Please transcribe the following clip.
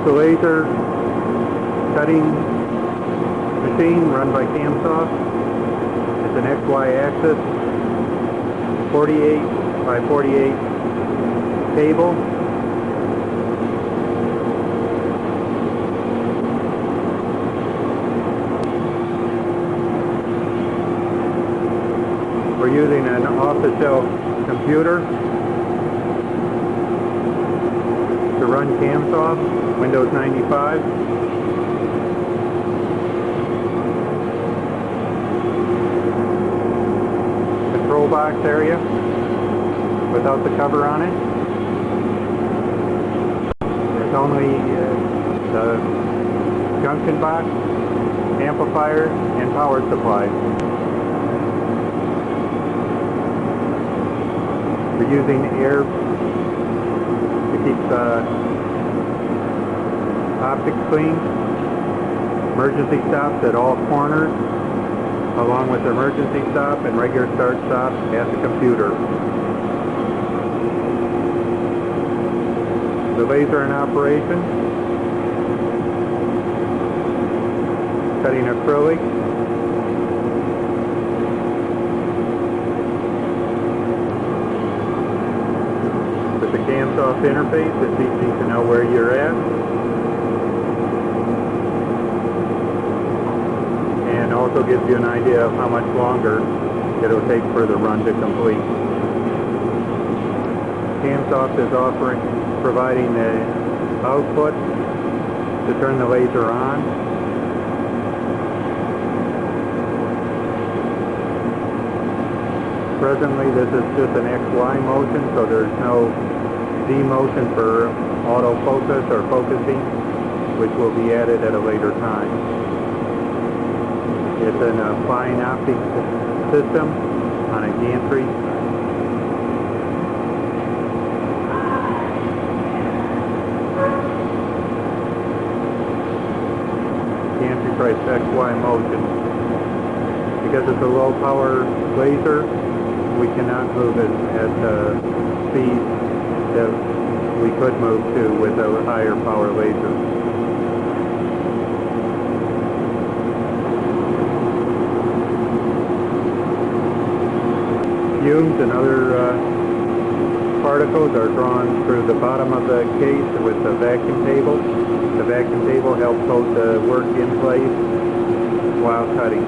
The laser cutting machine run by Camsoft. It's an XY axis, 48 by 48 table. We're using an off-the-shelf computer to run Camsoft, Windows 95. Control box area without the cover on it. There's only the junction box, amplifier, and power supply. We're using air to keep the optics clean. Emergency stops at all corners, along with the emergency stop and regular start-stop at the computer. The laser in operation. Cutting acrylic. With the Camsoft interface, it's easy to know where you're at. And also gives you an idea of how much longer it'll take for the run to complete. Camsoft is providing the output to turn the laser on. Presently this is just an XY motion, so there's no Z motion for autofocus or focusing, which will be added at a later time. It's an fine optic system on a gantry. Gantry price XY motion. Because it's a low power laser, we cannot move it at the speed that we could move to with a higher power laser. Fumes and other particles are drawn through the bottom of the case with the vacuum table. The vacuum table helps hold the work in place while cutting.